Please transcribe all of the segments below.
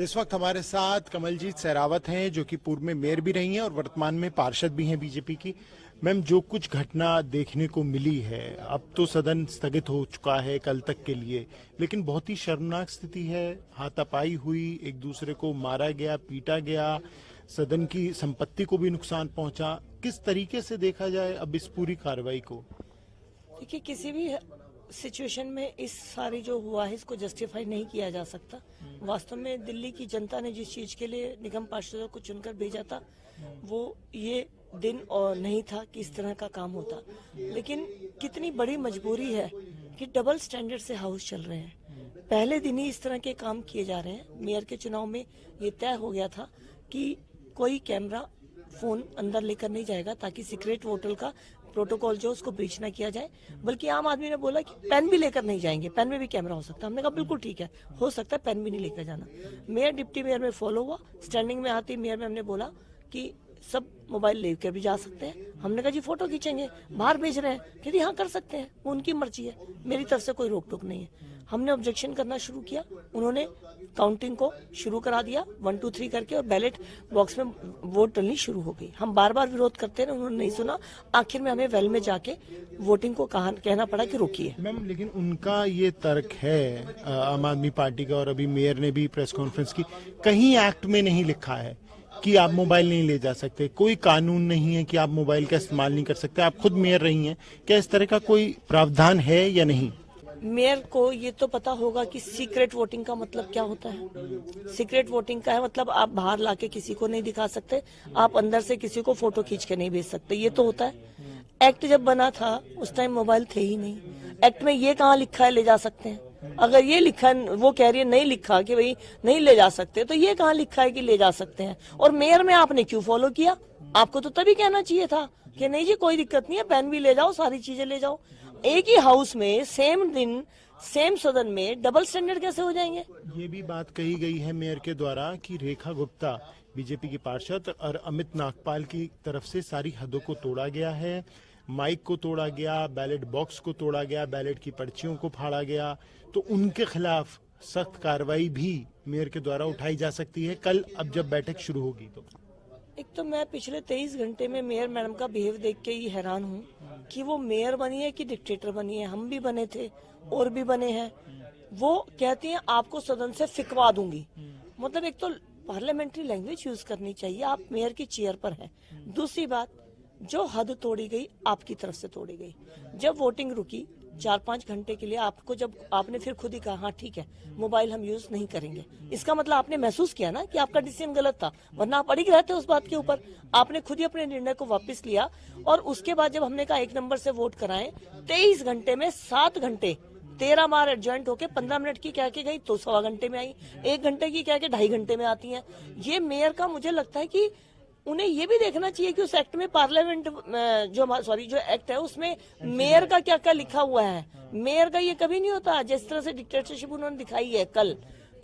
इस वक्त हमारे साथ कमलजीत सहरावत हैं, जो कि पूर्व में मेयर भी रही हैं और वर्तमान में पार्षद भी हैं बीजेपी की। मैम, जो कुछ घटना देखने को मिली है, अब तो सदन स्थगित हो चुका है कल तक के लिए, लेकिन बहुत ही शर्मनाक स्थिति है। हाथापाई हुई, एक दूसरे को मारा गया, पीटा गया, सदन की संपत्ति को भी नुकसान पहुंचा। किस तरीके से देखा जाए अब इस पूरी कार्रवाई को? देखिए, किसी भी सिचुएशन में इस सारी जो हुआ है इसको जस्टिफाई नहीं किया जा सकता। वास्तव में दिल्ली की जनता ने जिस चीज के लिए निगम पार्षदों को चुनकर भेजा था, वो ये दिन और नहीं था कि इस तरह का काम होता। लेकिन कितनी बड़ी मजबूरी है कि डबल स्टैंडर्ड से हाउस चल रहे हैं। पहले दिन ही इस तरह के काम किए जा रहे हैं। मेयर के चुनाव में ये तय हो गया था कि कोई कैमरा फोन अंदर लेकर नहीं जाएगा, ताकि सीक्रेट वोटर का प्रोटोकॉल जो उसको ब्रीच ना किया जाए। बल्कि आम आदमी ने बोला कि पेन भी लेकर नहीं जाएंगे, पेन में भी कैमरा हो सकता है। हमने कहा बिल्कुल ठीक है, हो सकता है, पेन भी नहीं लेकर जाना। मेयर डिप्टी मेयर में फॉलो हुआ। स्टैंडिंग में आती मेयर में हमने बोला कि सब मोबाइल लेकर भी जा सकते हैं। हमने कहा जी फोटो खींचेंगे, बाहर भेज रहे हैं, कहती हाँ कर सकते हैं, वो उनकी मर्जी है, मेरी तरफ से कोई रोक टोक नहीं है। हमने ऑब्जेक्शन करना शुरू किया, उन्होंने काउंटिंग को शुरू करा दिया 1 2 3 करके, और बैलेट बॉक्स में वोट डलनी शुरू हो गई। हम बार बार विरोध करते रहे, उन्होंने नहीं सुना। आखिर में हमें वेल में जाके वोटिंग को कहना पड़ा कि रोकिए। मैम, लेकिन उनका ये तर्क है आम आदमी पार्टी का, और अभी मेयर ने भी प्रेस कॉन्फ्रेंस की, कहीं एक्ट में नहीं लिखा है कि आप मोबाइल नहीं ले जा सकते, कोई कानून नहीं है कि आप मोबाइल का इस्तेमाल नहीं कर सकते। आप खुद मेयर रही हैं, क्या इस तरह का कोई प्रावधान है या नहीं? मेयर को ये तो पता होगा कि सीक्रेट वोटिंग का मतलब क्या होता है। सीक्रेट वोटिंग का है मतलब आप बाहर लाके किसी को नहीं दिखा सकते, आप अंदर से किसी को फोटो खींच के नहीं भेज सकते, ये तो होता है। एक्ट जब बना था उस टाइम मोबाइल थे ही नहीं। एक्ट में ये कहाँ लिखा है ले जा सकते हैं? अगर ये लिखा, वो कह रही है नहीं लिखा कि भाई नहीं ले जा सकते, तो ये कहाँ लिखा है कि ले जा सकते हैं? और मेयर में आपने क्यों फॉलो किया? आपको तो तभी कहना चाहिए था कि नहीं जी कोई दिक्कत नहीं है, पेन भी ले जाओ, सारी चीजें ले जाओ। एक ही हाउस में सेम दिन सेम सदन में डबल स्टैंडर्ड कैसे हो जाएंगे? ये भी बात कही गई है मेयर के द्वारा कि रेखा गुप्ता बीजेपी की पार्षद और अमित नागपाल की तरफ से सारी हदों को तोड़ा गया है। माइक को तोड़ा गया, बैलेट बॉक्स को तोड़ा गया, बैलेट की पर्चियों को फाड़ा गया। तो उनके खिलाफ सख्त कार्रवाई भी मेयर के द्वारा उठाई जा सकती है कल, अब जब बैठक शुरू होगी तो। एक तो मैं पिछले 23 घंटे में मेयर मैडम का बिहेव देख के ही हैरान हूँ कि वो मेयर बनी है कि डिक्टेटर बनी है। हम भी बने थे और भी बने हैं। वो कहती हैं आपको सदन से फिकवा दूंगी। मतलब एक तो पार्लियामेंट्री लैंग्वेज यूज करनी चाहिए। आप मेयर की चेयर पर हैं। दूसरी बात, जो हद तोड़ी गई आपकी तरफ से तोड़ी गई। जब वोटिंग रुकी 4-5 घंटे के लिए, आपको जब आपने फिर खुद ही कहा हाँ ठीक है मोबाइल हम यूज नहीं करेंगे, इसका मतलब आपने महसूस किया ना कि आपका डिसीजन गलत था, वरना आप अड़िग रहते उस बात के ऊपर। आपने खुद ही अपने निर्णय को वापस लिया। और उसके बाद जब हमने कहा 1 नंबर से वोट कराएं, 23 घंटे में 7 घंटे 13 बार एडजॉइंट होके 15 मिनट की कह के गई तो 1.25 घंटे में आई, 1 घंटे की कह के 2.5 घंटे में आती है। ये मेयर का मुझे लगता है कि उन्हें ये भी देखना चाहिए कि उस एक्ट में पार्लियामेंट जो एक्ट है उसमें मेयर का क्या क्या लिखा हुआ है। मेयर का ये कभी नहीं होता। जिस तरह से डिक्टेटरशिप उन्होंने दिखाई है कल,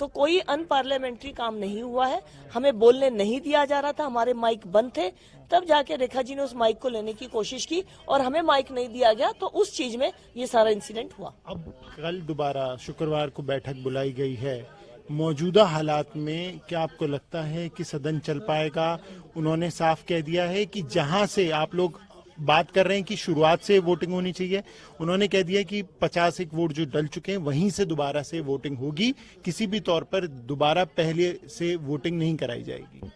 तो कोई अनपार्लियामेंट्री काम नहीं हुआ है। हमें बोलने नहीं दिया जा रहा था, हमारे माइक बंद थे। तब जाके रेखा जी ने उस माइक को लेने की कोशिश की और हमें माइक नहीं दिया गया, तो उस चीज में ये सारा इंसिडेंट हुआ। अब कल दोबारा शुक्रवार को बैठक बुलाई गई है। मौजूदा हालात में क्या आपको लगता है कि सदन चल पाएगा? उन्होंने साफ कह दिया है कि जहां से आप लोग बात कर रहे हैं कि शुरुआत से वोटिंग होनी चाहिए, उन्होंने कह दिया कि 51 वोट जो डल चुके हैं वहीं से दोबारा से वोटिंग होगी, किसी भी तौर पर दोबारा पहले से वोटिंग नहीं कराई जाएगी।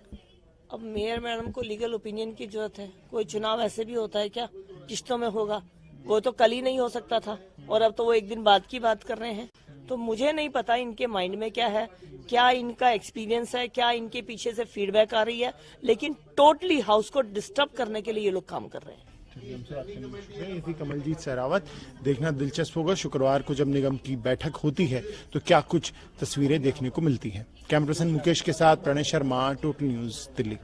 अब मेयर मैडम को लीगल ओपिनियन की जरूरत है। कोई चुनाव ऐसे भी होता है क्या किश्तों में होगा? वो तो कल ही नहीं हो सकता था और अब तो वो 1 दिन बाद की बात कर रहे हैं। तो मुझे नहीं पता इनके माइंड में क्या है, क्या इनका एक्सपीरियंस है, क्या इनके पीछे से फीडबैक आ रही है, लेकिन टोटली हाउस को डिस्टर्ब करने के लिए ये लोग काम कर रहे हैं। कमलजीत सहरावत, देखना दिलचस्प होगा शुक्रवार को जब निगम की बैठक होती है तो क्या कुछ तस्वीरें देखने को मिलती हैं। कैमरा पर्सन मुकेश के साथ प्रणय शर्मा, टोटल न्यूज, दिल्ली।